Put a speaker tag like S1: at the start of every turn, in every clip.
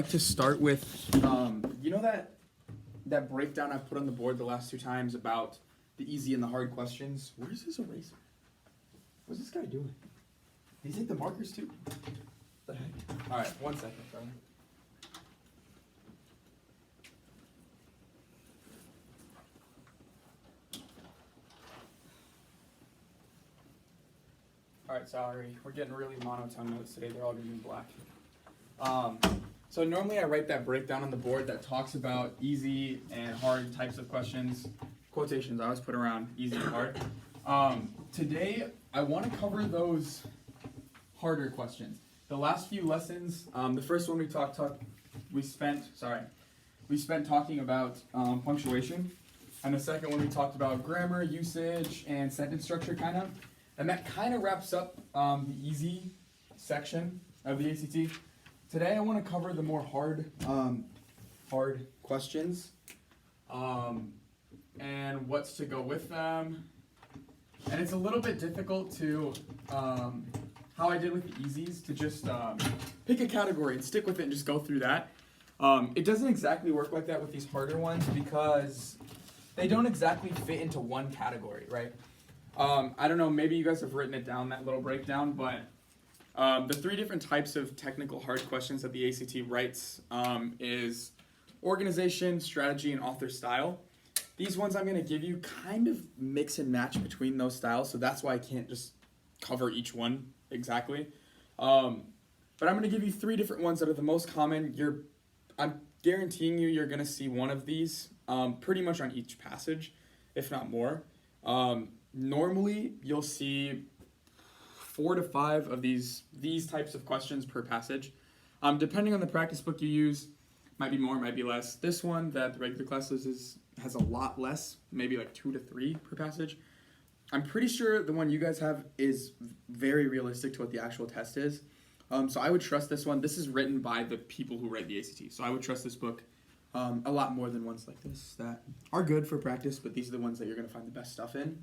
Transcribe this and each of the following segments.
S1: like to start with, you know that breakdown I put on the board the last two times about the easy and the hard questions? Where's his eraser? What's this guy doing? Did he take the markers too? What the heck? All right, 1 second, sorry. All right, sorry. We're getting really monotone notes today. They're all gonna be in black. So normally I write that breakdown on the board that talks about easy and hard types of questions. Quotations I always put around easy and hard. Today I want to cover those harder questions. The last few lessons, the first one we spent talking about punctuation, and the second one we talked about grammar, usage, and sentence structure kind of. And that kind of wraps up the easy section of the ACT. Today I want to cover the more hard questions and what's to go with them. And it's a little bit difficult to, how I did with the easies, to just pick a category and stick with it and just go through that. It doesn't exactly work like that with these harder ones because they don't exactly fit into one category, right? I don't know, maybe you guys have written it down, that little breakdown, but the three different types of technical hard questions that the ACT writes is organization, strategy, and author style. These ones I'm going to give you kind of mix and match between those styles, so that's why I can't just cover each one exactly. But I'm going to give you three different ones that are the most common. I'm guaranteeing you're going to see one of these pretty much on each passage, if not more. Normally, you'll see 4 to 5 of these types of questions per passage. Depending on the practice book you use, might be more, might be less. This one that the regular class has a lot less, maybe like 2 to 3 per passage. I'm pretty sure the one you guys have is very realistic to what the actual test is. So I would trust this one. This is written by the people who write the ACT, so I would trust this book a lot more than ones like this that are good for practice, but these are the ones that you're going to find the best stuff in.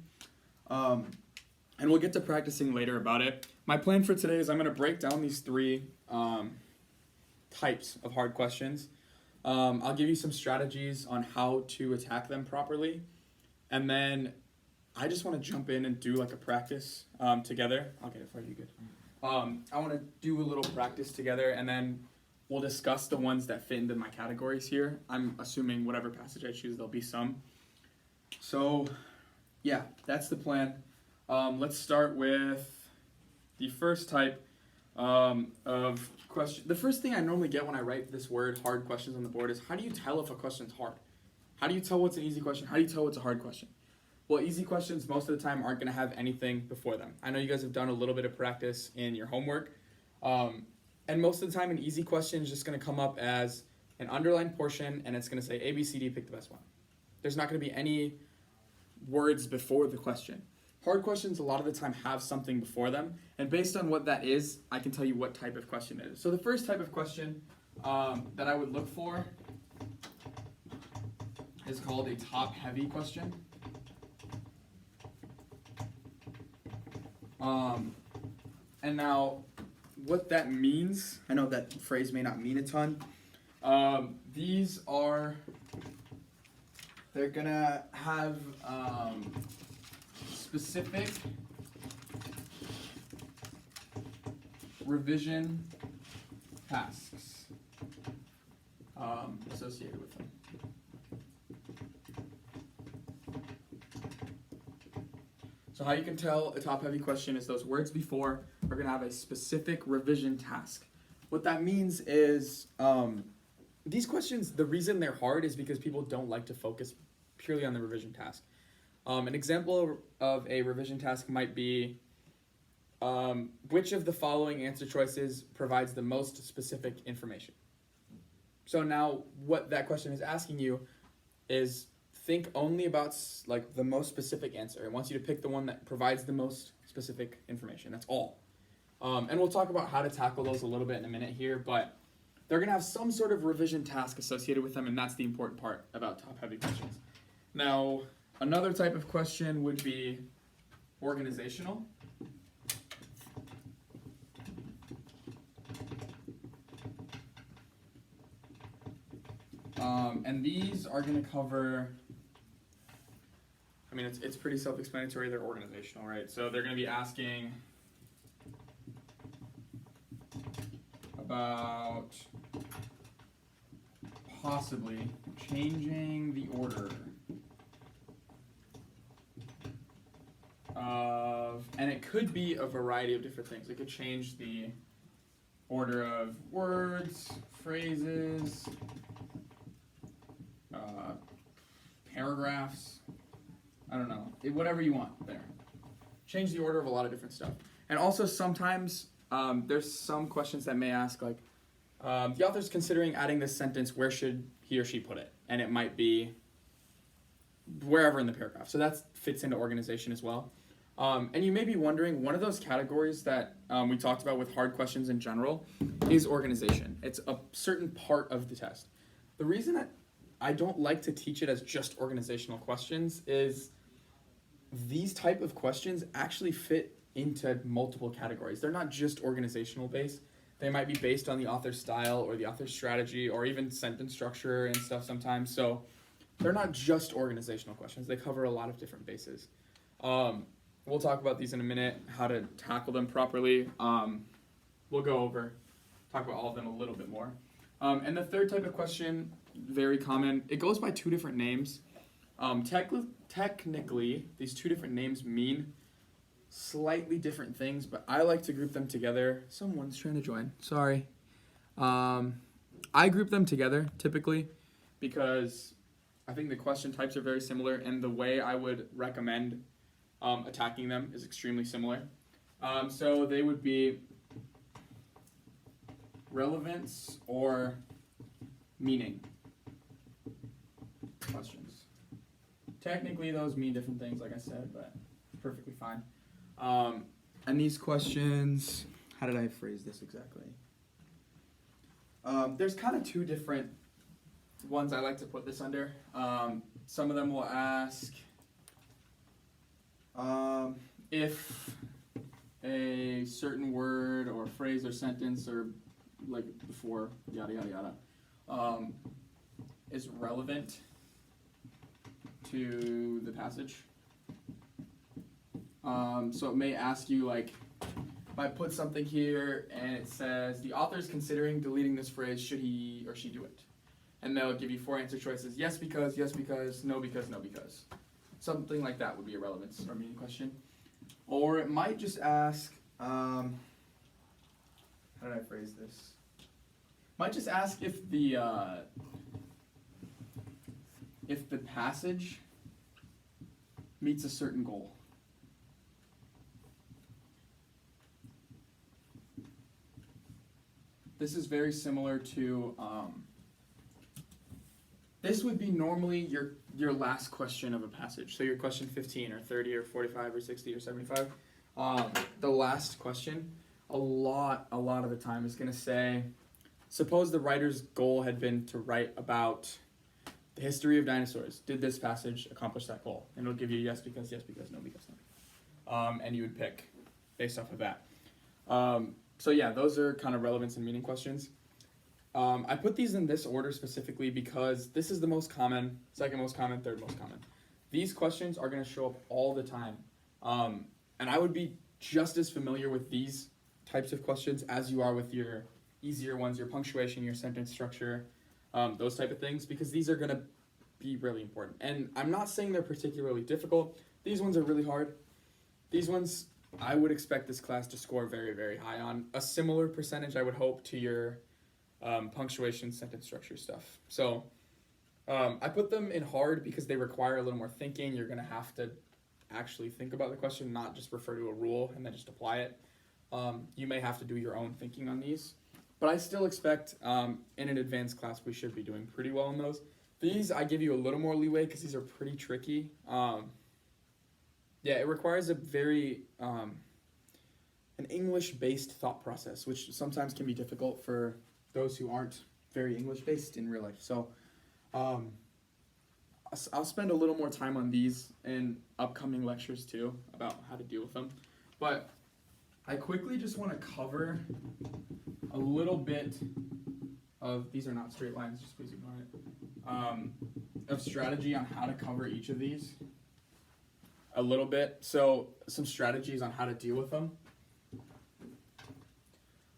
S1: And we'll get to practicing later about it. My plan for today is I'm going to break down these three types of hard questions. I'll give you some strategies on how to attack them properly. And then I just want to jump in and do like a practice together. I'll get it for you, good. I want to do a little practice together, and then we'll discuss the ones that fit into my categories here. I'm assuming whatever passage I choose, there'll be some. So, yeah, that's the plan. Let's start with the first type of question. The first thing I normally get when I write this word, hard questions, on the board is, how do you tell if a question's hard? How do you tell what's an easy question? How do you tell what's a hard question? Well, easy questions most of the time aren't going to have anything before them. I know you guys have done a little bit of practice in your homework. And most of the time, an easy question is just going to come up as an underlined portion, and it's going to say A, B, C, D, pick the best one. There's not going to be any words before the question. Hard questions a lot of the time have something before them, and based on what that is, I can tell you what type of question it is. So the first type of question that I would look for is called a top-heavy question. And now, what that means, I know that phrase may not mean a ton. They're gonna have specific revision tasks associated with them. So how you can tell a top-heavy question is those words before are going to have a specific revision task. What that means is these questions, the reason they're hard is because people don't like to focus purely on the revision task. An example of a revision task might be, which of the following answer choices provides the most specific information? So now what that question is asking you is, think only about like the most specific answer. It wants you to pick the one that provides the most specific information. That's all. And we'll talk about how to tackle those a little bit in a minute here, but they're going to have some sort of revision task associated with them, and that's the important part about top-heavy questions. Now, another type of question would be organizational. And these are going to cover, I mean, it's pretty self-explanatory. They're organizational, right? So they're going to be asking about possibly changing the order of, and it could be a variety of different things. It could change the order of words, phrases, paragraphs, I don't know, whatever you want there. Change the order of a lot of different stuff. And also sometimes there's some questions that may ask like, the author's considering adding this sentence, where should he or she put it? And it might be wherever in the paragraph. So that fits into organization as well. And you may be wondering, one of those categories that we talked about with hard questions in general is organization. It's a certain part of the test. The reason that I don't like to teach it as just organizational questions is these type of questions actually fit into multiple categories. They're not just organizational based. They might be based on the author's style or the author's strategy or even sentence structure and stuff sometimes. So they're not just organizational questions. They cover a lot of different bases. We'll talk about these in a minute, how to tackle them properly. We'll talk about all of them a little bit more. And the third type of question, very common. It goes by two different names. Technically, these two different names mean slightly different things, but I like to group them together. Someone's trying to join. Sorry. I group them together typically because I think the question types are very similar, and the way I would recommend attacking them is extremely similar. So they would be relevance or meaning questions. Technically, those mean different things, like I said, but perfectly fine. And these questions, how did I phrase this exactly? There's kind of two different ones I like to put this under. Some of them will ask if a certain word or phrase or sentence or like before, yada, yada, yada, is relevant to the passage. So it may ask you, like, if I put something here and it says, the author is considering deleting this phrase, should he or she do it? And they'll give you 4 answer choices, yes because, no because, no because. Something like that would be a relevance or meaning question. Or it might just ask, how did I phrase this? Might just ask if the passage meets a certain goal. This is very similar to, this would be normally your last question of a passage. So your question 15 or 30 or 45 or 60 or 75. The last question, a lot of the time is going to say, suppose the writer's goal had been to write about the history of dinosaurs. Did this passage accomplish that goal? And it'll give you yes because, no because, no. And you would pick based off of that. So yeah, those are kind of relevance and meaning questions. I put these in this order specifically because this is the most common, second most common, third most common. These questions are going to show up all the time. And I would be just as familiar with these types of questions as you are with your easier ones, your punctuation, your sentence structure, those type of things, because these are going to be really important. And I'm not saying they're particularly difficult. These ones are really hard. These ones, I would expect this class to score very, very high on. A similar percentage, I would hope, to your punctuation, sentence structure stuff. So I put them in hard because they require a little more thinking. You're going to have to actually think about the question, not just refer to a rule and then just apply it. You may have to do your own thinking on these. But I still expect in an advanced class we should be doing pretty well in those. These, I give you a little more leeway because these are pretty tricky. Yeah, it requires a very an English-based thought process, which sometimes can be difficult for those who aren't very English-based in real life. So I'll spend a little more time on these in upcoming lectures too, about how to deal with them. But I quickly just want to cover a little bit of, these are not straight lines, just please ignore it, of strategy on how to cover each of these a little bit. So some strategies on how to deal with them.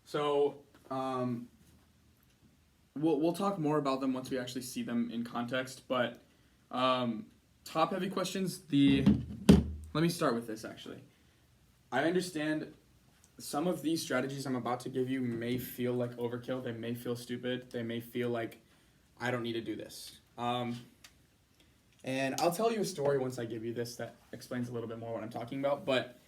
S1: So we'll talk more about them once we actually see them in context, but top heavy questions, let me start with this actually. I understand some of these strategies I'm about to give you may feel like overkill, they may feel stupid, they may feel like I don't need to do this. And I'll tell you a story once I give you this that explains a little bit more what I'm talking about, but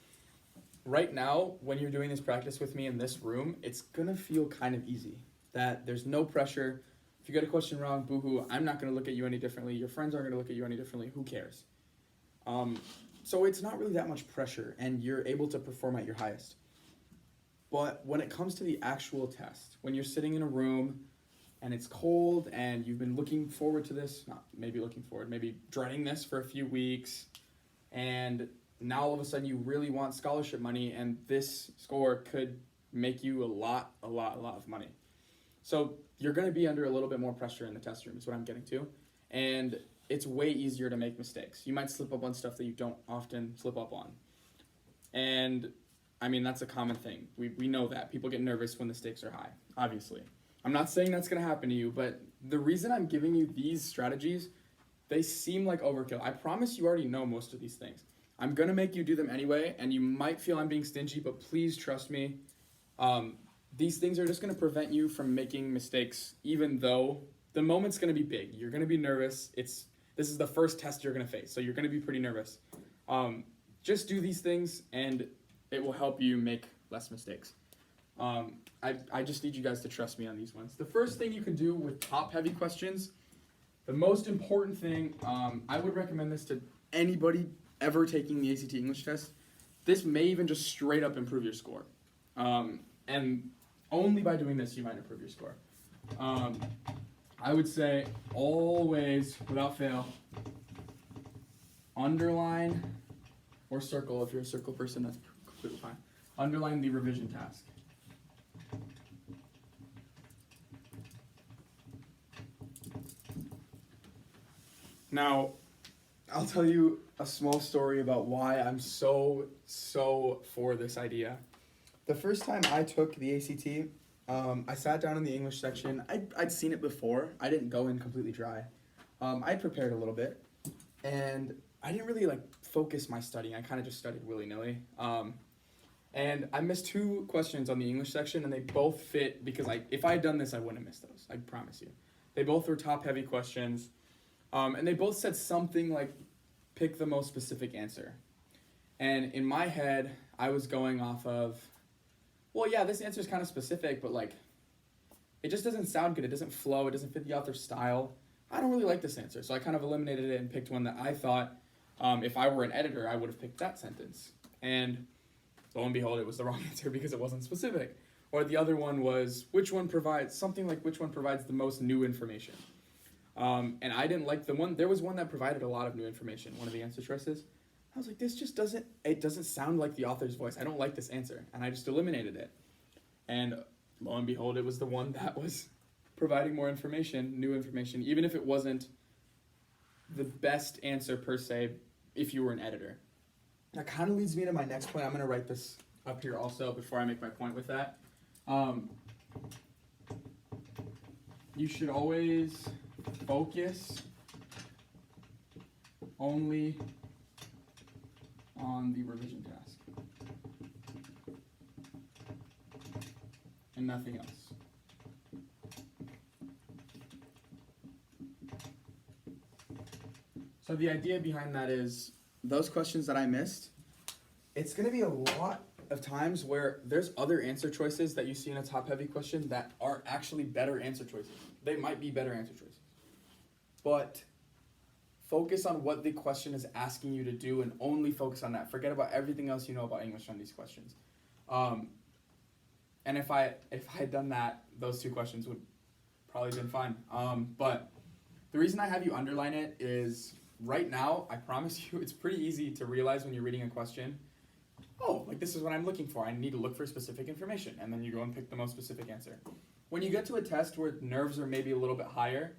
S1: right now, when you're doing this practice with me in this room, it's gonna feel kind of easy. That there's no pressure. If you get a question wrong, boo-hoo, I'm not gonna look at you any differently. Your friends aren't gonna look at you any differently. Who cares? So it's not really that much pressure, and you're able to perform at your highest. But when it comes to the actual test, when you're sitting in a room and it's cold and you've been looking forward to this, not maybe looking forward, maybe dreading this for a few weeks, and now all of a sudden you really want scholarship money, and this score could make you a lot of money. So you're going to be under a little bit more pressure in the test room is what I'm getting to. And it's way easier to make mistakes. You might slip up on stuff that you don't often slip up on. And I mean, that's a common thing. We know that. People get nervous when the stakes are high, obviously. I'm not saying that's going to happen to you, but the reason I'm giving you these strategies, they seem like overkill. I promise you already know most of these things. I'm going to make you do them anyway, and you might feel I'm being stingy, but please trust me. These things are just going to prevent you from making mistakes, even though the moment's going to be big. You're going to be nervous. This is the first test you're going to face, so you're going to be pretty nervous. Just do these things, and it will help you make less mistakes. I just need you guys to trust me on these ones. The first thing you can do with top-heavy questions, the most important thing, I would recommend this to anybody ever taking the ACT English test. This may even just straight up improve your score. And only by doing this you might improve your score. I would say always, without fail, underline or circle. If you're a circle person, that's completely fine. Underline the revision task. Now, I'll tell you a small story about why I'm so for this idea. The first time I took the ACT, I sat down in the English section. I'd seen it before. I didn't go in completely dry. I'd prepared a little bit, and I didn't really focus my studying. I kind of just studied willy-nilly. And I missed 2 questions on the English section, and they both fit because if I had done this, I wouldn't have missed those. I promise you. They both were top-heavy questions, and they both said something like, pick the most specific answer. And in my head, I was going off of, well, yeah, this answer is kind of specific, but it just doesn't sound good. It doesn't flow. It doesn't fit the author's style. I don't really like this answer. So I kind of eliminated it and picked one that I thought, if I were an editor, I would have picked that sentence. And lo and behold, it was the wrong answer because it wasn't specific. Or the other one was, which one provides the most new information? And I didn't like the one, there was one that provided a lot of new information, one of the answer choices. I was like, this just doesn't sound like the author's voice. I don't like this answer. And I just eliminated it. And lo and behold, it was the one that was providing more information, new information, even if it wasn't the best answer per se, if you were an editor. That kind of leads me to my next point. I'm going to write this up here also before I make my point with that. You should always focus only on the revision task and nothing else. So the idea behind that is those questions that I missed, it's going to be a lot of times where there's other answer choices that you see in a top-heavy question that are actually better answer choices. They might be better answer choices. But focus on what the question is asking you to do and only focus on that. Forget about everything else you know about English on these questions. And if I had done that, those 2 questions would probably been fine. But the reason I have you underline it is right now, I promise you, it's pretty easy to realize when you're reading a question, oh, this is what I'm looking for. I need to look for specific information. And then you go and pick the most specific answer. when you get to a test where nerves are maybe a little bit higher,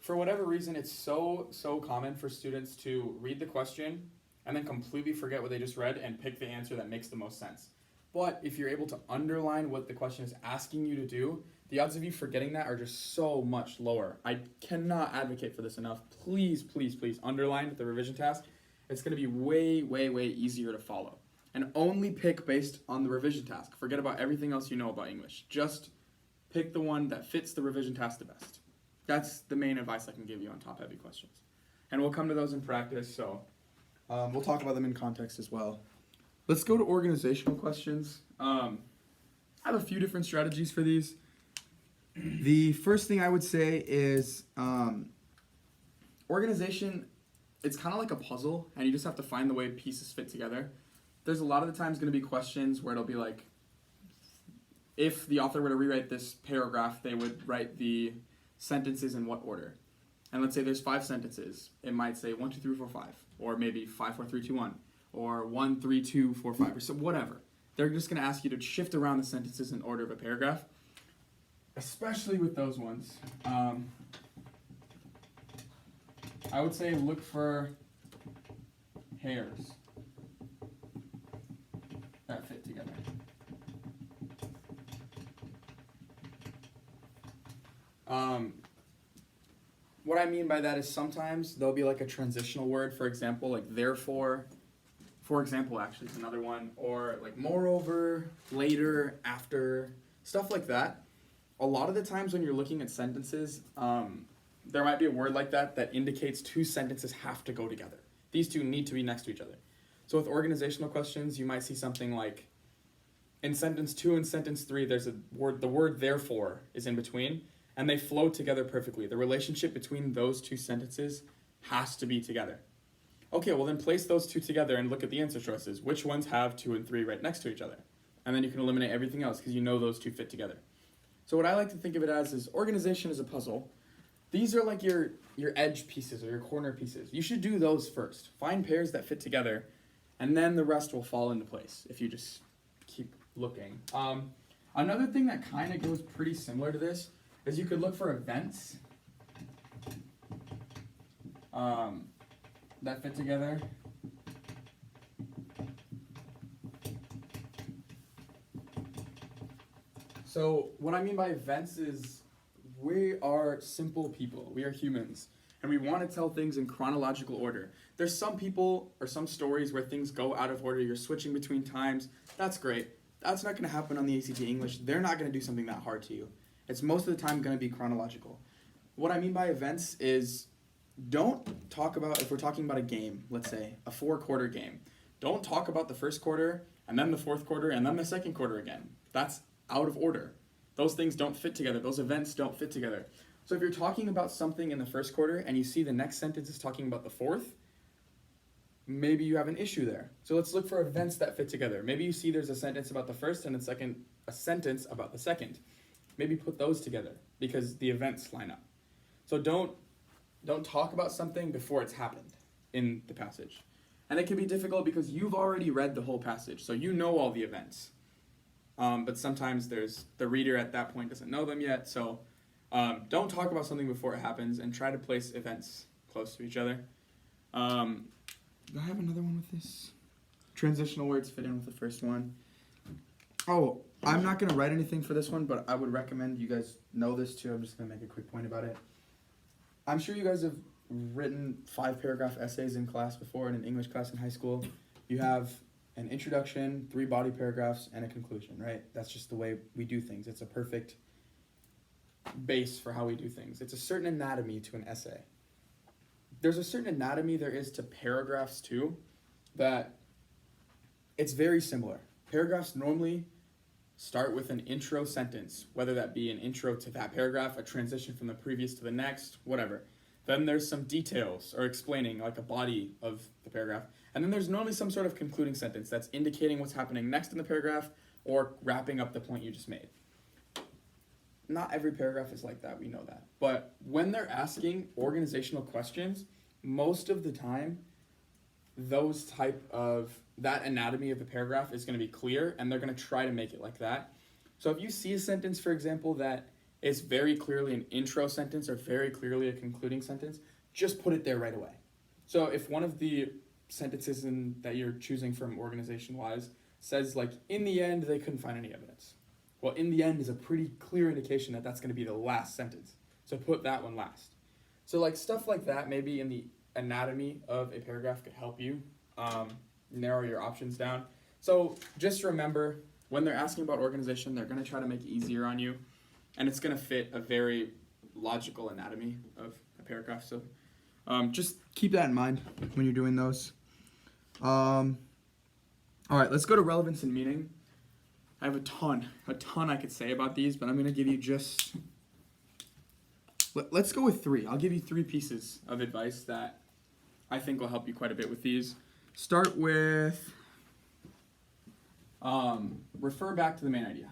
S1: for whatever reason, it's so common for students to read the question and then completely forget what they just read and pick the answer that makes the most sense. But if you're able to underline what the question is asking you to do, the odds of you forgetting that are just so much lower. I cannot advocate for this enough. Please, please, please underline the revision task. It's going to be way easier to follow. And only pick based on the revision task. Forget about everything else you know about English. Just pick the one that fits the revision task the best. That's the main advice I can give you on top-heavy questions. And we'll come to those in practice, so we'll talk about them in context as well. Let's go to organizational questions. I have a few different strategies for these. The first thing I would say is organization, it's kind of like a puzzle, and you just have to find the way pieces fit together. There's a lot of the times going to be questions where it'll be like, if the author were to rewrite this paragraph, they would write the sentences in what order. And let's say there's 5 sentences. It might say 1, 2, 3, 4, 5, or maybe 5, 4, 3, 2, 1, or 1, 3, 2, 4, 5, or so whatever. They're just going to ask you to shift around the sentences in order of a paragraph, especially with those ones. I would say look for pairs that fit together. What I mean by that is sometimes there'll be like a transitional word, for example, like therefore, for example, actually is another one, or like moreover, later, after, stuff like that. A lot of the times when you're looking at sentences, there might be a word like that that indicates 2 sentences have to go together. These 2 need to be next to each other. So with organizational questions, you might see something like, in sentence 2 and sentence 3, there's a word, the word therefore is in between, and they flow together perfectly. The relationship between those 2 sentences has to be together. Okay, well then place those 2 together and look at the answer choices. Which ones have 2 and 3 right next to each other? And then you can eliminate everything else because you know those 2 fit together. So what I like to think of it as is organization is a puzzle. These are like your edge pieces or your corner pieces. You should do those first. Find pairs that fit together, and then the rest will fall into place if you just keep looking. Another thing that kind of goes pretty similar to this is you could look for events that fit together. So what I mean by events is we are simple people. We are humans. And we want to tell things in chronological order. There's some people or some stories where things go out of order. You're switching between times. That's great. That's not going to happen on the ACT English. They're not going to do something that hard to you. It's most of the time going to be chronological. What I mean by events is don't talk about, if we're talking about a game, let's say, a 4-quarter game, don't talk about the first quarter and then the fourth quarter and then the second quarter again. That's out of order. Those things don't fit together. Those events don't fit together. So if you're talking about something in the first quarter and you see the next sentence is talking about the fourth, maybe you have an issue there. So let's look for events that fit together. Maybe you see there's a sentence about the first and a sentence about the second. Maybe put those together because the events line up. So don't talk about something before it's happened in the passage. And it can be difficult because you've already read the whole passage, so you know all the events. But sometimes the reader at that point doesn't know them yet, so don't talk about something before it happens and try to place events close to each other. Do I have another one with this? Transitional words fit in with the first one. Oh, I'm not going to write anything for this one, but I would recommend you guys know this too. I'm just going to make a quick point about it. I'm sure you guys have written 5-paragraph essays in class before, in an English class in high school. You have an introduction, 3 body paragraphs, and a conclusion, right? That's just the way we do things. It's a perfect base for how we do things. It's a certain anatomy to an essay. There's a certain anatomy there is to paragraphs too, that it's very similar. Paragraphs normally start with an intro sentence, whether that be an intro to that paragraph, a transition from the previous to the next, whatever. Then there's some details or explaining like a body of the paragraph. And then there's normally some sort of concluding sentence that's indicating what's happening next in the paragraph or wrapping up the point you just made. Not every paragraph is like that, we know that. But when they're asking organizational questions, most of the time, that anatomy of the paragraph is going to be clear, and they're going to try to make it like that. So if you see a sentence, for example, that is very clearly an intro sentence or very clearly a concluding sentence, just put it there right away. So if one of the sentences that you're choosing from organization-wise says, like, in the end, they couldn't find any evidence. Well, in the end is a pretty clear indication that that's going to be the last sentence. So put that one last. So, like, stuff like that, maybe in the anatomy of a paragraph could help you narrow your options down. So just remember, when they're asking about organization, they're going to try to make it easier on you, and it's going to fit a very logical anatomy of a paragraph. So just keep that in mind when you're doing those. All right, let's go to relevance and meaning. I have a ton I could say about these, but I'm going to give you just, let's go with 3. I'll give you 3 pieces of advice that I think will help you quite a bit with these. Start with, refer back to the main idea.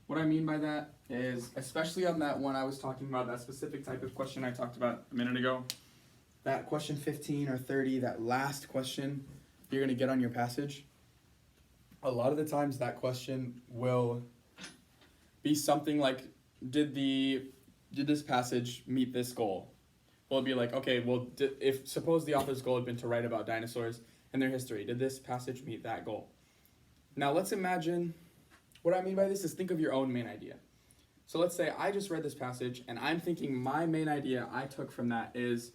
S1: What I mean by that is, especially on that one I was talking about, that specific type of question I talked about a minute ago, that question 15 or 30, that last question you're going to get on your passage, a lot of the times that question will be something like, did this passage meet this goal? Well, it'd be like, okay, well, suppose the author's goal had been to write about dinosaurs and their history. Did this passage meet that goal? Now let's imagine, what I mean by this is think of your own main idea. So let's say I just read this passage and I'm thinking my main idea I took from that is,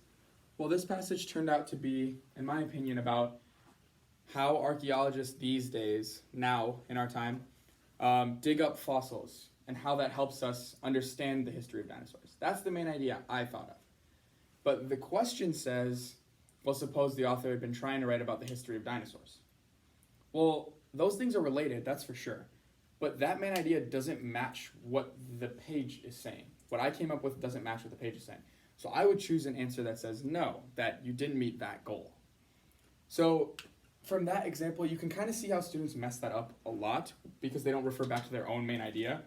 S1: well, this passage turned out to be, in my opinion, about how archaeologists these days, now in our time, dig up fossils and how that helps us understand the history of dinosaurs. That's the main idea I thought of. But the question says, well, suppose the author had been trying to write about the history of dinosaurs. Well, those things are related, that's for sure. But that main idea doesn't match what the page is saying. What I came up with doesn't match what the page is saying. So I would choose an answer that says no, that you didn't meet that goal. So from that example, you can kind of see how students mess that up a lot because they don't refer back to their own main idea.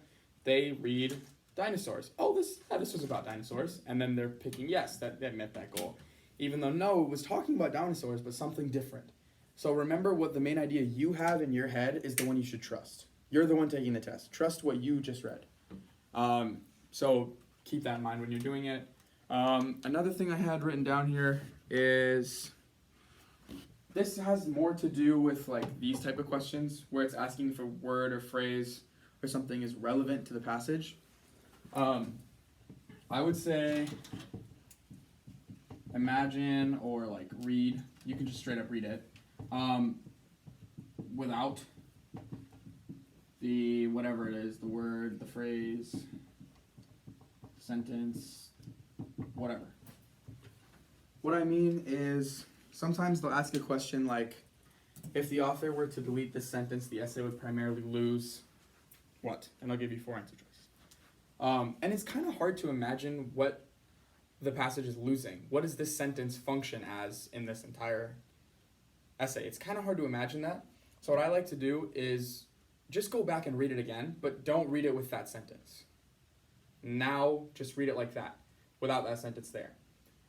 S1: They read dinosaurs. Oh, this was about dinosaurs. And then they're picking yes, that met that goal. Even though no, it was talking about dinosaurs, but something different. So remember what the main idea you have in your head is the one you should trust. You're the one taking the test. Trust what you just read. So keep that in mind when you're doing it. Another thing I had written down here is, this has more to do with like these type of questions where it's asking if a word or phrase or something is relevant to the passage. I would say imagine or like read. You can just straight up read it without the whatever it is, the word, the phrase, sentence, whatever. What I mean is sometimes they'll ask a question like, if the author were to delete this sentence, the essay would primarily lose what? And I'll give you 4 answer choices. And it's kind of hard to imagine what the passage is losing. What does this sentence function as in this entire essay? It's kind of hard to imagine that. So what I like to do is just go back and read it again, but don't read it with that sentence. Now just read it like that, without that sentence there.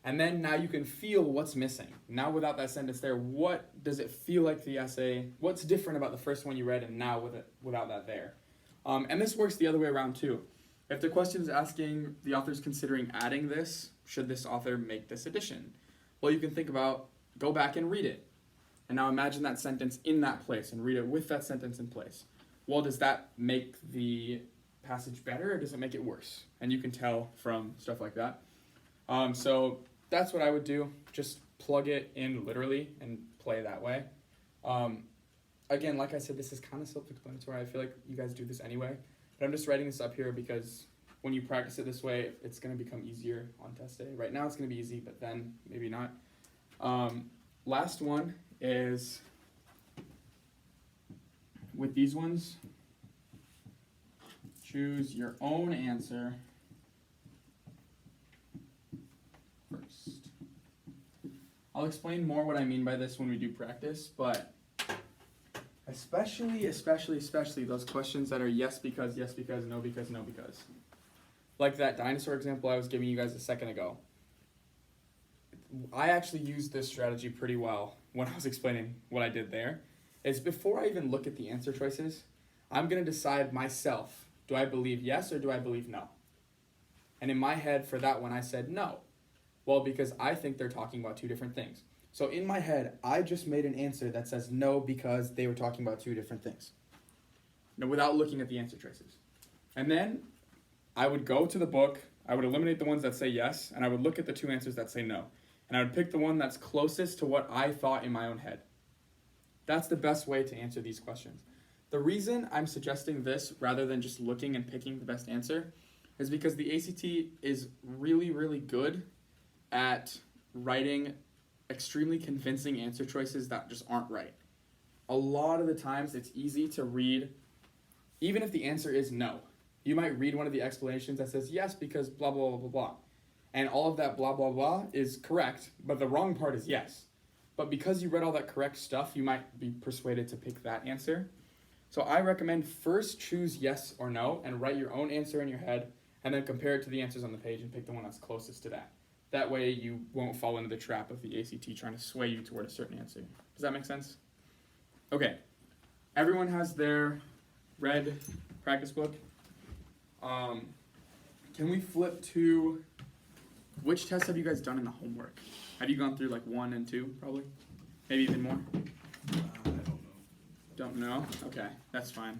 S1: And then now you can feel what's missing. Now without that sentence there, what does it feel like the essay? What's different about the first one you read and now without that there? And this works the other way around too. If the question is asking, the author's considering adding this, should this author make this addition? Well, you can think about, go back and read it. And now imagine that sentence in that place and read it with that sentence in place. Well, does that make the passage better or does it make it worse? And you can tell from stuff like that. So that's what I would do. Just plug it in literally and play that way. Again, like I said, this is kind of self-explanatory. I feel like you guys do this anyway. But I'm just writing this up here because when you practice it this way, it's going to become easier on test day. Right now it's going to be easy, but then maybe not. Last one is, with these ones, choose your own answer first. I'll explain more what I mean by this when we do practice, but especially those questions that are yes because, no because, no because. Like that dinosaur example I was giving you guys a second ago. I actually used this strategy pretty well when I was explaining what I did there is before I even look at the answer choices, I'm going to decide myself, do I believe yes or do I believe no? And in my head for that one, I said no. Well, because I think they're talking about two different things. So in my head, I just made an answer that says no because they were talking about two different things. Now, without looking at the answer choices. And then I would go to the book, I would eliminate the ones that say yes, and I would look at the two answers that say no. And I would pick the one that's closest to what I thought in my own head. That's the best way to answer these questions. The reason I'm suggesting this rather than just looking and picking the best answer is because the ACT is really, really good at writing extremely convincing answer choices that just aren't right. A lot of the times it's easy to read, even if the answer is no. You might read one of the explanations that says yes because blah, blah, blah, blah, blah. And all of that blah, blah, blah is correct, but the wrong part is yes. But because you read all that correct stuff, you might be persuaded to pick that answer. So I recommend first choose yes or no and write your own answer in your head and then compare it to the answers on the page and pick the one that's closest to that. That way you won't fall into the trap of the ACT trying to sway you toward a certain answer. Does that make sense? Okay. Everyone has their red practice book. Can we flip to, which tests have you guys done in the homework? Have you gone through like 1 and 2 probably? Maybe even more?
S2: I don't know.
S1: Don't know? Okay, that's fine.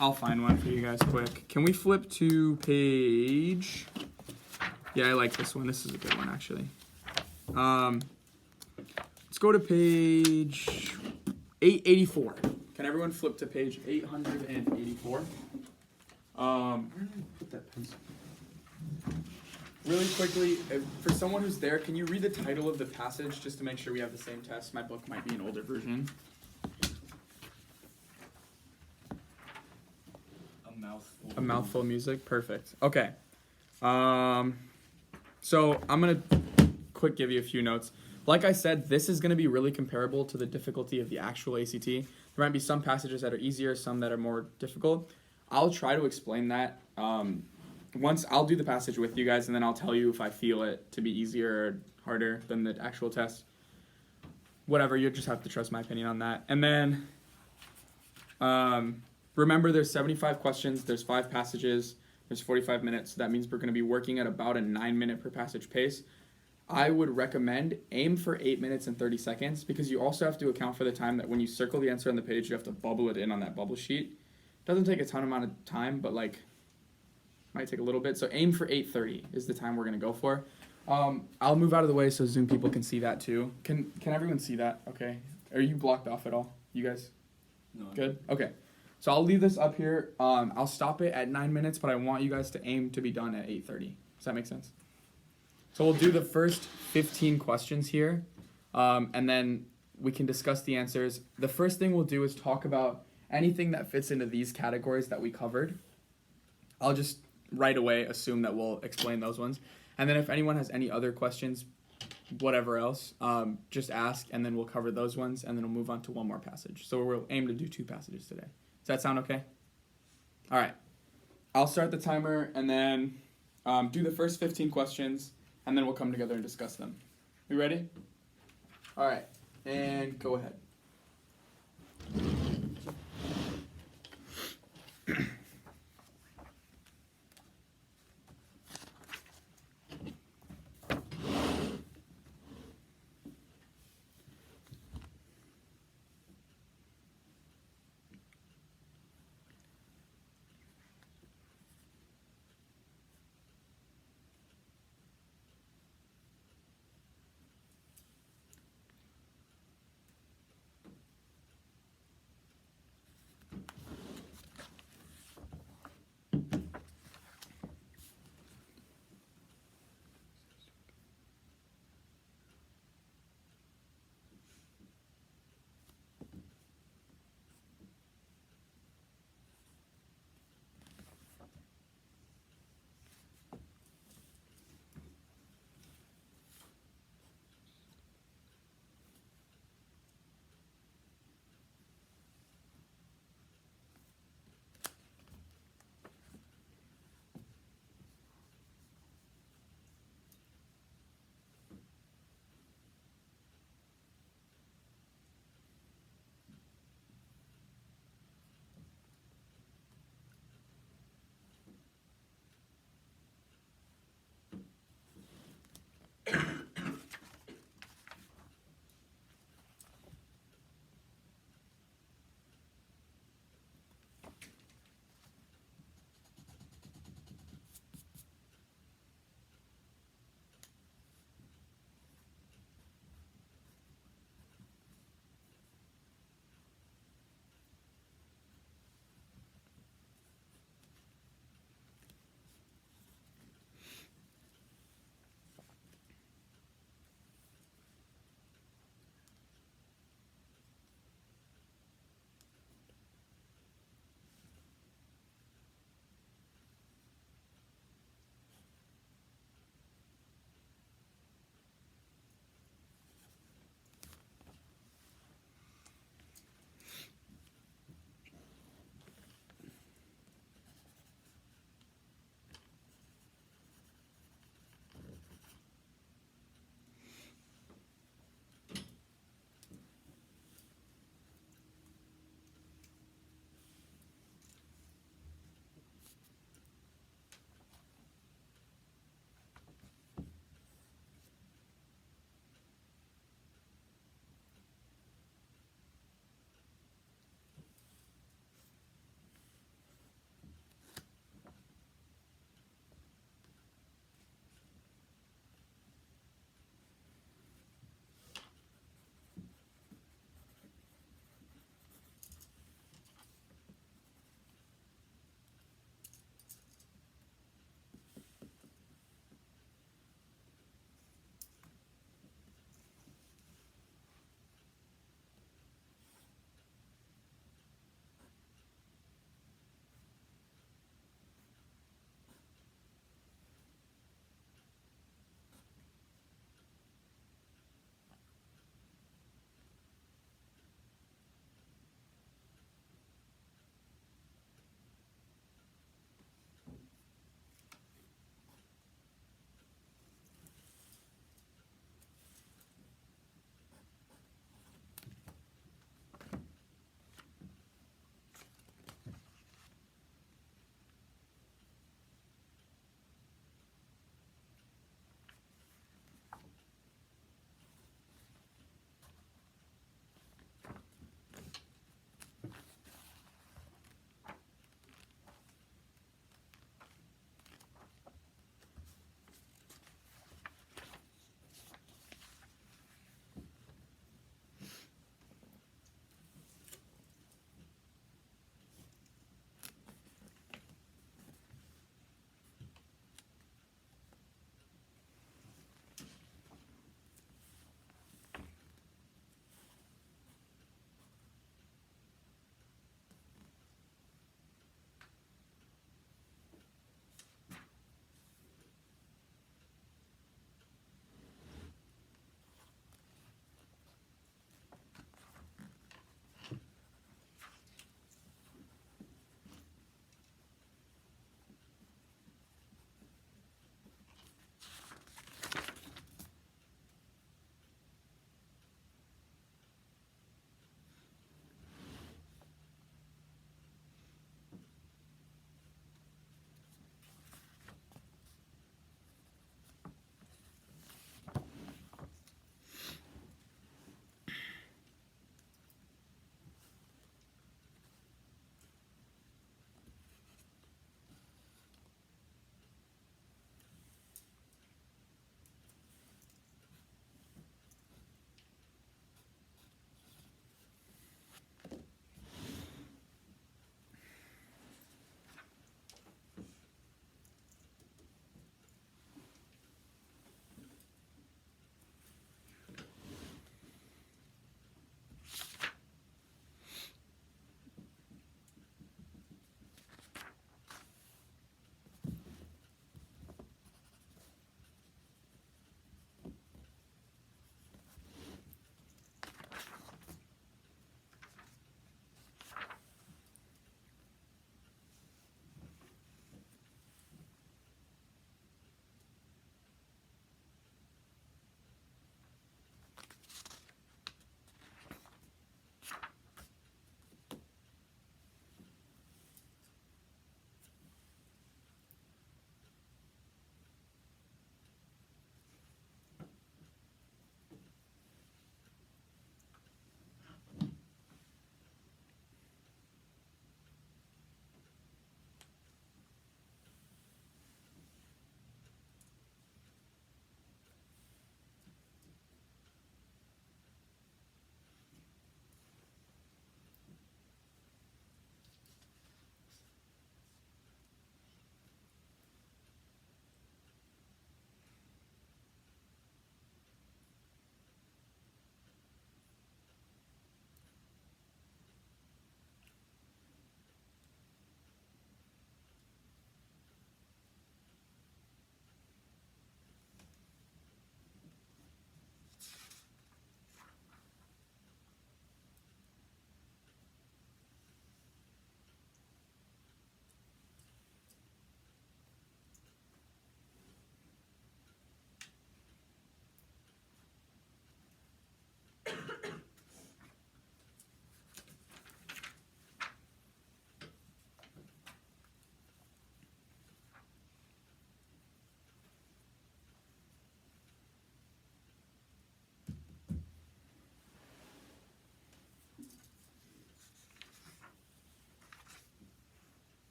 S1: I'll find one for you guys quick. Can we flip to page... Yeah, I like this one. This is a good one, actually. Let's go to page 884. Can everyone flip to page 884? Where did I put that pencil? Really quickly, for someone who's there, can you read the title of the passage just to make sure we have the same test? My book might be an older version. A mouthful of music? Perfect. Okay. So I'm going to quick give you a few notes. Like I said, this is going to be really comparable to the difficulty of the actual ACT. There might be some passages that are easier, some that are more difficult. I'll try to explain that. Once I'll do the passage with you guys, and then I'll tell you if I feel it to be easier or harder than the actual test. Whatever, you'll just have to trust my opinion on that. And then remember there's 75 questions, there's 5 passages, there's 45 minutes. So that means we're going to be working at about a 9-minute per passage pace. I would recommend aim for 8 minutes and 30 seconds because you also have to account for the time that when you circle the answer on the page, you have to bubble it in on that bubble sheet. Doesn't take a ton amount of time, but like might take a little bit. So aim for 8:30 is the time we're going to go for. I'll move out of the way so Zoom people can see that too. Can everyone see that? Okay. Are you blocked off at all? You guys?
S2: No.
S1: Good? Okay. So I'll leave this up here. I'll stop it at 9 minutes, but I want you guys to aim to be done at 8:30. Does that make sense? So we'll do the first 15 questions here, and then we can discuss the answers. The first thing we'll do is talk about anything that fits into these categories that we covered. I'll just right away assume that we'll explain those ones. And then if anyone has any other questions, whatever else, just ask, and then we'll cover those ones, and then we'll move on to one more passage. So we'll aim to do 2 passages today. Does that sound okay? All right. I'll start the timer, and then do the first 15 questions, and then we'll come together and discuss them. You ready? All right. And go ahead.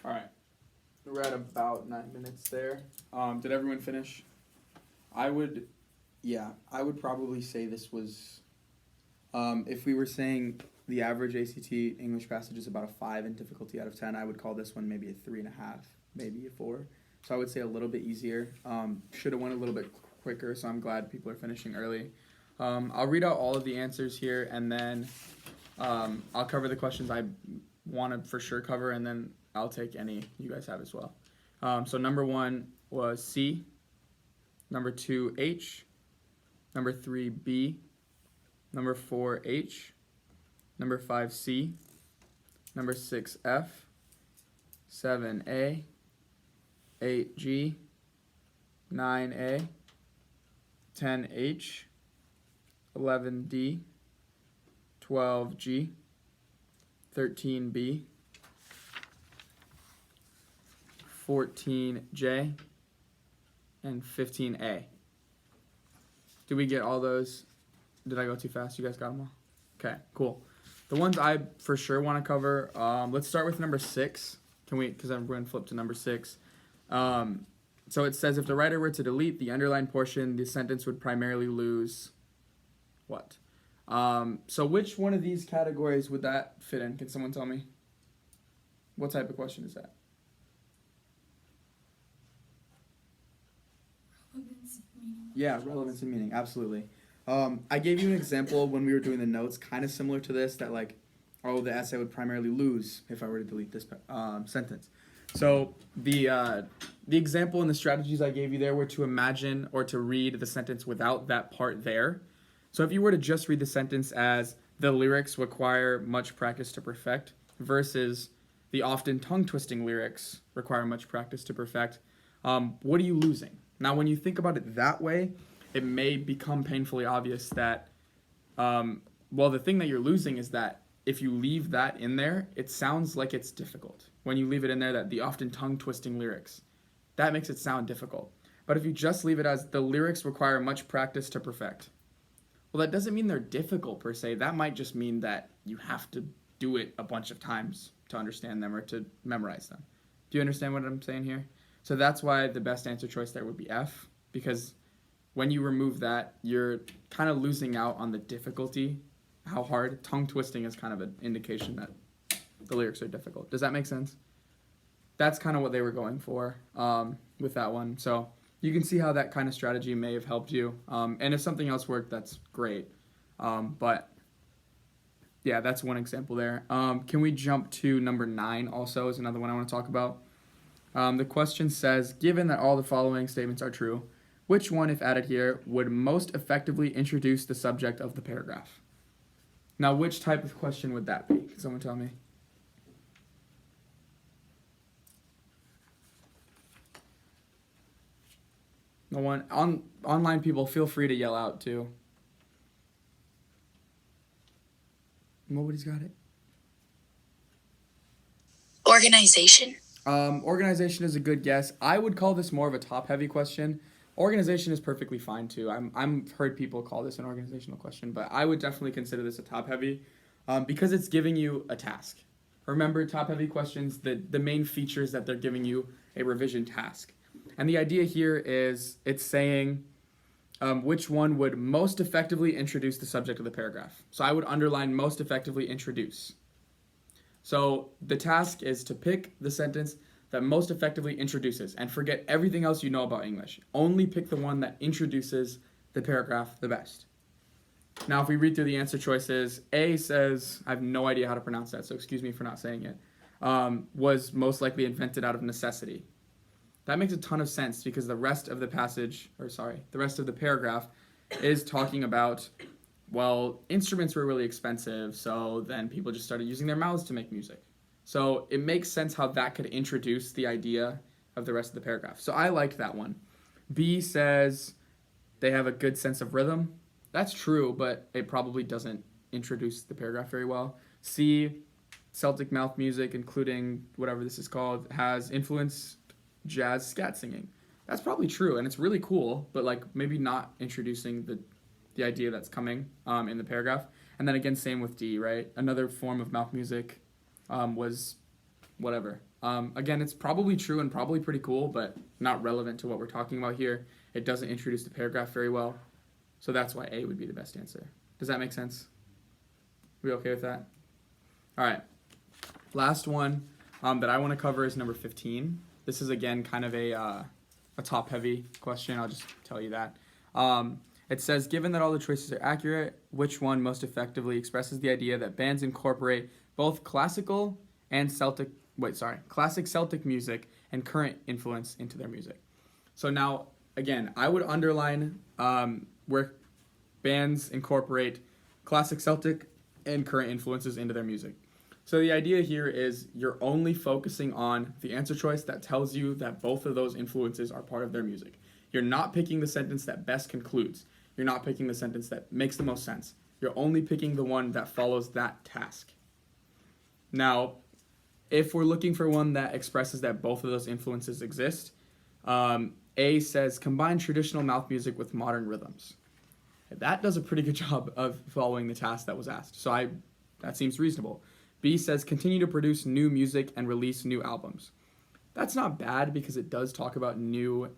S1: All right, we're at about 9 minutes there. Did everyone finish? I would probably say this was, if we were saying the average ACT English passage is about a 5 in difficulty out of 10, I would call this one maybe a 3.5, maybe a 4. So I would say a little bit easier. Should have went a little bit quicker, so I'm glad people are finishing early. I'll read out all of the answers here, and then I'll cover the questions I want to for sure cover, and then I'll take any you guys have as well. So number 1 was C, number 2 H, number 3 B, number 4 H, number 5 C, number 6 F, 7 A, 8 G, 9 A, 10 H, 11 D, 12 G, 13 B, 14 J, and 15 A. Did we get all those? Did I go too fast? You guys got them all? Okay, cool. The ones I for sure want to cover, let's start with number 6. Can we, because I'm going to flip to number 6. So it says, if the writer were to delete the underlined portion, the sentence would primarily lose what? So which one of these categories would that fit in? Can someone tell me? What type of question is that?
S3: Relevance, meaning.
S1: Yeah, relevance and meaning, absolutely. I gave you an example when we were doing the notes, kind of similar to this, that like, oh, the essay would primarily lose if I were to delete this sentence. So the example and the strategies I gave you there were to imagine or to read the sentence without that part there. So if you were to just read the sentence as the lyrics require much practice to perfect versus the often tongue-twisting lyrics require much practice to perfect, what are you losing? Now, when you think about it that way, it may become painfully obvious that, the thing that you're losing is that if you leave that in there, it sounds like it's difficult. When you leave it in there, that the often tongue-twisting lyrics, that makes it sound difficult. But if you just leave it as the lyrics require much practice to perfect, well, that doesn't mean they're difficult per se. That might just mean that you have to do it a bunch of times to understand them or to memorize them. Do you understand what I'm saying here? So that's why the best answer choice there would be F, because when you remove that, you're kind of losing out on the difficulty, how hard. Tongue twisting is kind of an indication that the lyrics are difficult. Does that make sense? That's kind of what they were going for with that one. So you can see how that kind of strategy may have helped you. And if something else worked, that's great. But yeah, that's one example there. Can we jump to number 9 also is another one I want to talk about. The question says, given that all the following statements are true, which one, if added here, would most effectively introduce the subject of the paragraph? Now, which type of question would that be? Can someone tell me? No one. Online people, feel free to yell out too. Nobody's got it.
S3: Organization.
S1: Organization is a good guess. I would call this more of a top-heavy question. Organization is perfectly fine too. I'm heard people call this an organizational question, but I would definitely consider this a top-heavy, because it's giving you a task. Remember, top-heavy questions, the main features that they're giving you a revision task, and the idea here is it's saying which one would most effectively introduce the subject of the paragraph. So I would underline most effectively introduce. So the task is to pick the sentence that most effectively introduces and forget everything else you know about English. Only pick the one that introduces the paragraph the best. Now, if we read through the answer choices, A says, I have no idea how to pronounce that, so excuse me for not saying it, was most likely invented out of necessity. That makes a ton of sense because the rest of the paragraph is talking about, well, instruments were really expensive, so then people just started using their mouths to make music. So it makes sense how that could introduce the idea of the rest of the paragraph. So I liked that one. B says they have a good sense of rhythm. That's true, but it probably doesn't introduce the paragraph very well. C, Celtic mouth music, including whatever this is called, has influenced jazz scat singing. That's probably true, and it's really cool, but like maybe not introducing the idea that's coming in the paragraph. And then again, same with D, right? Another form of mouth music was whatever. Again, it's probably true and probably pretty cool, but not relevant to what we're talking about here. It doesn't introduce the paragraph very well. So that's why A would be the best answer. Does that make sense? We okay with that? All right. Last one that I want to cover is number 15. This is, again, kind of a top-heavy question. I'll just tell you that. It says, given that all the choices are accurate, which one most effectively expresses the idea that bands incorporate both classic Celtic music and current influence into their music? So now, again, I would underline where bands incorporate classic Celtic and current influences into their music. So the idea here is you're only focusing on the answer choice that tells you that both of those influences are part of their music. You're not picking the sentence that best concludes. You're not picking the sentence that makes the most sense. You're only picking the one that follows that task. Now, if we're looking for one that expresses that both of those influences exist, A says combine traditional mouth music with modern rhythms. That does a pretty good job of following the task that was asked. So that seems reasonable. B says continue to produce new music and release new albums. That's not bad because it does talk about new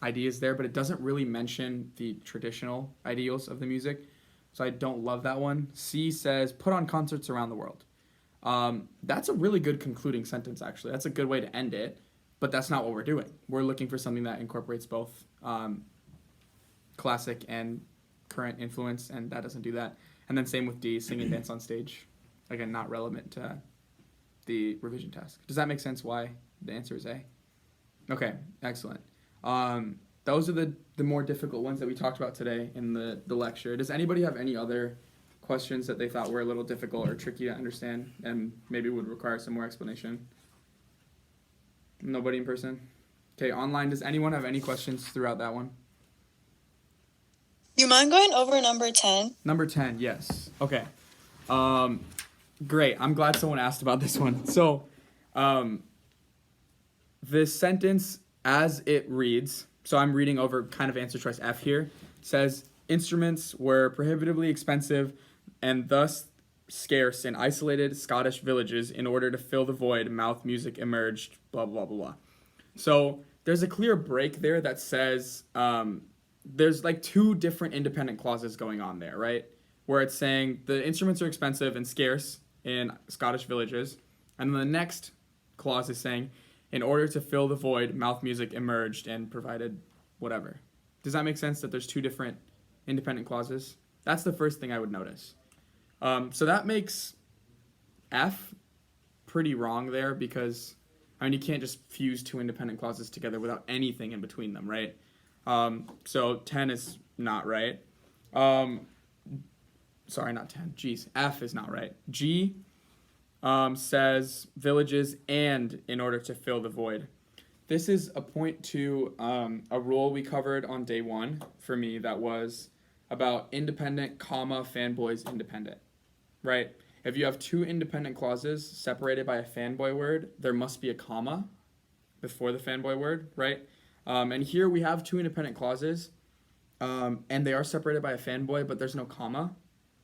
S1: ideas there, but it doesn't really mention the traditional ideals of the music. So I don't love that one. C says put on concerts around the world. That's a really good concluding sentence, actually. That's a good way to end it, but that's not what we're doing. We're looking for something that incorporates both classic and current influence, and that doesn't do that. And then same with D, sing and dance on stage. Again, not relevant to the revision task. Does that make sense why the answer is A? Okay, excellent. Those are the more difficult ones that we talked about today in the lecture. Does anybody have any other questions that they thought were a little difficult or tricky to understand and maybe would require some more explanation? Nobody in person? Okay, online, does anyone have any questions throughout that one?
S3: You mind going over number 10?
S1: Number 10, yes. Okay. Great. I'm glad someone asked about this one. So, this sentence as it reads, so I'm reading over kind of answer choice F here, says instruments were prohibitively expensive and thus scarce in isolated Scottish villages. In order to fill the void, mouth music emerged, blah, blah, blah, blah. So there's a clear break there that says there's like two different independent clauses going on there, right? Where it's saying the instruments are expensive and scarce in Scottish villages. And then the next clause is saying, in order to fill the void, mouth music emerged and provided whatever. Does that make sense that there's two different independent clauses? That's the first thing I would notice. So that makes F pretty wrong there because, I mean, you can't just fuse two independent clauses together without anything in between them, right? So 10 is not right. Sorry, not 10. Geez, F is not right. G says villages and in order to fill the void. This is a point to a rule we covered on day 1 for me that was about independent, comma, fanboys independent, right? if you have two independent clauses separated by a fanboy word, there must be a comma before the fanboy word, right? And here we have two independent clauses, and they are separated by a fanboy, but there's no comma.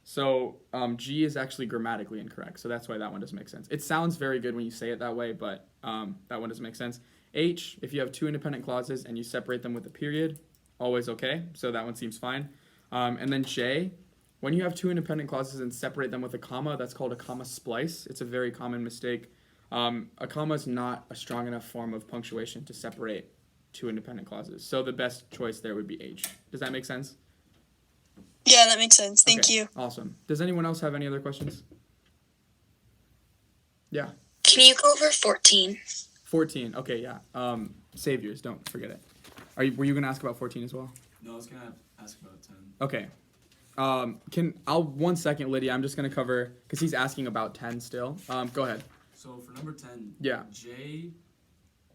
S1: So G is actually grammatically incorrect. So that's why that one doesn't make sense. It sounds very good when you say it that way, but that one doesn't make sense. H, if you have two independent clauses and you separate them with a period, always okay. So that one seems fine. And then J, when you have two independent clauses and separate them with a comma, that's called a comma splice. It's a very common mistake. A comma is not a strong enough form of punctuation to separate two independent clauses. So the best choice there would be H. Does that make sense?
S3: Yeah, that makes sense. Thank
S1: Okay,
S3: you.
S1: Awesome. Does anyone else have any other questions? Yeah.
S3: Can you go over 14?
S1: 14. Okay, yeah. Saviors, don't forget it. Were you gonna ask about 14 as well?
S2: No, I was gonna ask about 10.
S1: Okay. 1 second, Lydia. I'm just gonna cover because he's asking about 10 still. Go ahead.
S2: So for number 10,
S1: Yeah.
S2: J,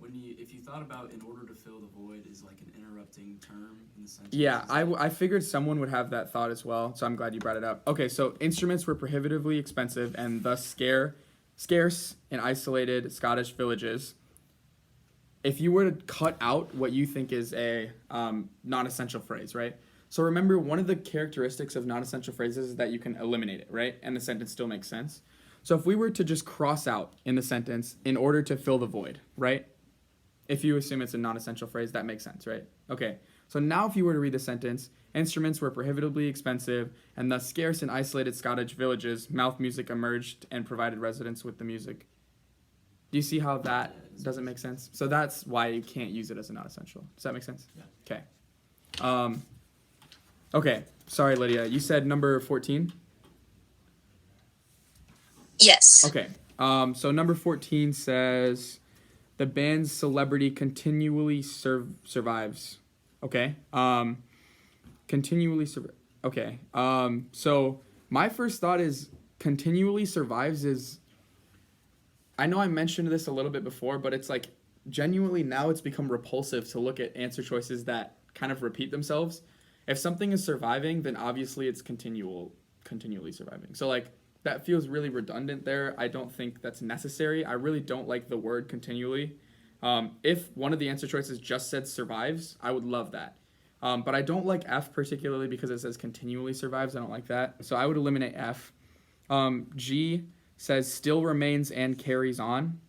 S2: if you thought about in order to fill the void is like an interrupting term in the sentence.
S1: Yeah, I figured someone would have that thought as well, so I'm glad you brought it up. Okay, so instruments were prohibitively expensive and thus scarce in isolated Scottish villages. If you were to cut out what you think is a non-essential phrase, right? So remember, one of the characteristics of non-essential phrases is that you can eliminate it, right? And the sentence still makes sense. So if we were to just cross out in the sentence in order to fill the void, right? If you assume it's a non-essential phrase, that makes sense, right? Okay, so now if you were to read the sentence, instruments were prohibitively expensive and thus scarce in isolated Scottish villages, mouth music emerged and provided residents with the music. Do you see how that doesn't make sense? So that's why you can't use it as a non-essential. Does that make sense?
S2: Yeah.
S1: Okay. Okay, sorry, Lydia. You said number 14?
S3: Yes.
S1: Okay. So number 14 says the band's celebrity continually survives. Okay. Okay. So my first thought is continually survives is, I know I mentioned this a little bit before, but it's like genuinely now it's become repulsive to look at answer choices that kind of repeat themselves. If something is surviving, then obviously it's continually surviving. So like that feels really redundant there. I don't think that's necessary. I really don't like the word continually. If one of the answer choices just said survives, I would love that. But I don't like F particularly because it says continually survives. I don't like that. So I would eliminate F. G says still remains and carries on.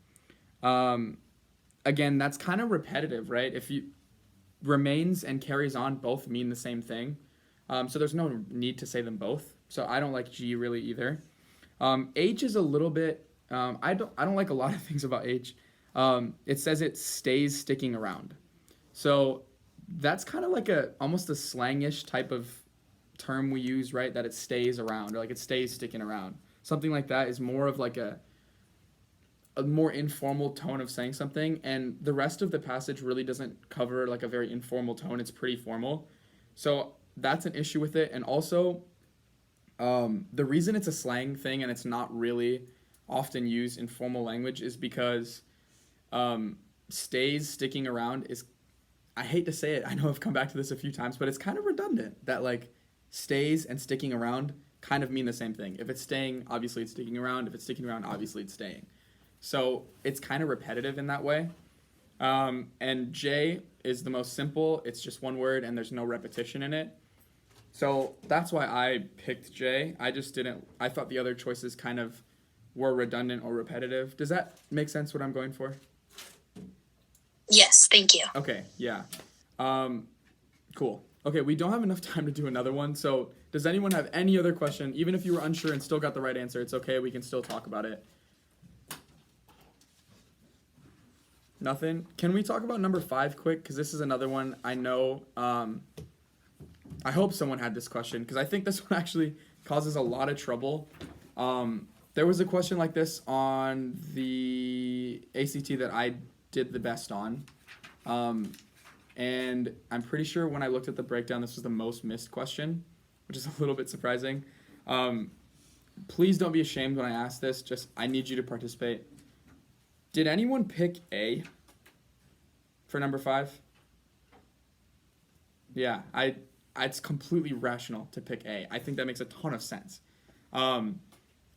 S1: Again, that's kind of repetitive, right? If you remains and carries on both mean the same thing. So there's no need to say them both. So I don't like G really either. H is a little bit, I don't like a lot of things about H. It says it stays sticking around. So that's kind of like almost a slangish type of term we use, right? That it stays around or like it stays sticking around. Something like that is more of like a more informal tone of saying something, and the rest of the passage really doesn't cover like a very informal tone. It's pretty formal. So that's an issue with it. And also, the reason it's a slang thing and it's not really often used in formal language is because stays sticking around is, I hate to say it, I know I've come back to this a few times, but it's kind of redundant that like stays and sticking around kind of mean the same thing. If it's staying, obviously it's sticking around. If it's sticking around, obviously it's staying. So it's kind of repetitive in that way. And J is the most simple. It's just one word and there's no repetition in it. So that's why I picked J. I thought the other choices kind of were redundant or repetitive. Does that make sense what I'm going for?
S3: Yes, thank you.
S1: Okay, yeah. Cool. Okay, we don't have enough time to do another one. So does anyone have any other question? Even if you were unsure and still got the right answer, it's okay. We can still talk about it. Nothing? Can we talk about number 5 quick? Because this is another one I know. I hope someone had this question because I think this one actually causes a lot of trouble. There was a question like this on the ACT that I did the best on. And I'm pretty sure when I looked at the breakdown, this was the most missed question, which is a little bit surprising. Please don't be ashamed when I ask this. Just, I need you to participate. Did anyone pick A for number 5? Yeah, it's completely rational to pick A. I think that makes a ton of sense.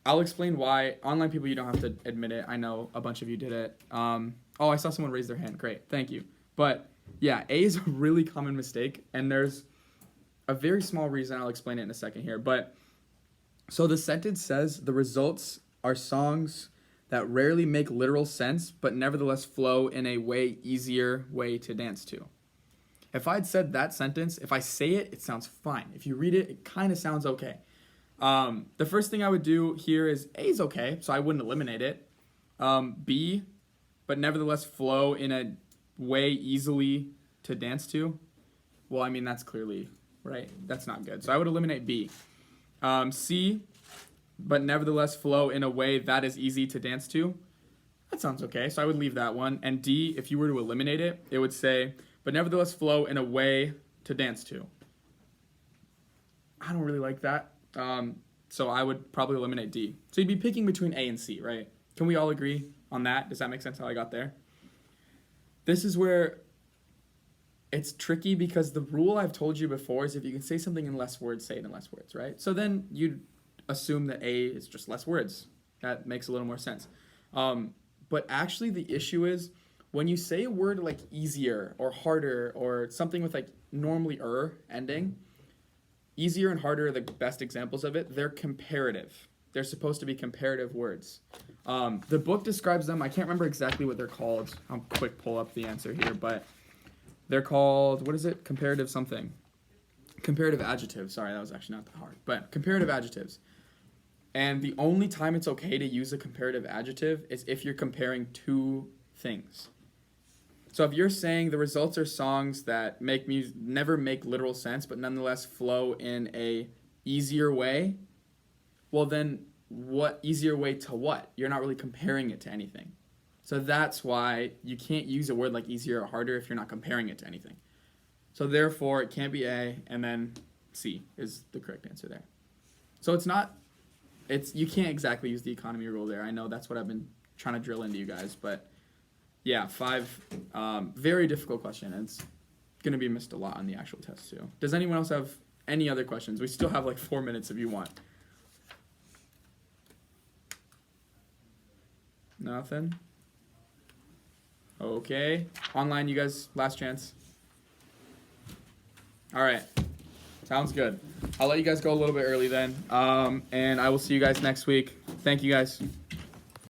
S1: I'll explain why. Online people, you don't have to admit it. I know a bunch of you did it. I saw someone raise their hand. Great, thank you. But yeah, A is a really common mistake, and there's a very small reason. I'll explain it in a second here. But so the sentence says the results are songs that rarely make literal sense, but nevertheless flow in a easier way to dance to. If I'd said that sentence, if I say it, it sounds fine. If you read it, it kind of sounds okay. The first thing I would do here is A is okay, so I wouldn't eliminate it. B, but nevertheless flow in a way easily to dance to. Well, I mean, that's clearly, right? That's not good. So I would eliminate B. C, but nevertheless flow in a way that is easy to dance to. That sounds okay, so I would leave that one. And D, if you were to eliminate it, it would say, but nevertheless flow in a way to dance to. I don't really like that. So I would probably eliminate D. So you'd be picking between A and C, right? Can we all agree on that? Does that make sense how I got there? This is where it's tricky because the rule I've told you before is if you can say something in less words, say it in less words, right? So then you'd assume that A is just less words. That makes a little more sense. But actually the issue is when you say a word like easier or harder or something with like normally ending, easier and harder are the best examples of it. They're comparative. They're supposed to be comparative words. The book describes them. I can't remember exactly what they're called. I'll quick pull up the answer here, but they're called, what is it? Comparative something. Comparative adjectives. Sorry, that was actually not that hard. But comparative adjectives. And the only time it's okay to use a comparative adjective is if you're comparing two things. So if you're saying the results are songs that never make literal sense, but nonetheless flow in a easier way, well then what easier way to what? You're not really comparing it to anything. So that's why you can't use a word like easier or harder if you're not comparing it to anything. So therefore it can't be A, and then C is the correct answer there. So you can't exactly use the economy rule there. I know that's what I've been trying to drill into you guys, but yeah, 5, very difficult question, and it's going to be missed a lot on the actual test too. Does anyone else have any other questions? We still have like 4 minutes if you want. Nothing? Okay. Online, you guys, last chance. All right. Sounds good. I'll let you guys go a little bit early then, and I will see you guys next week. Thank you guys.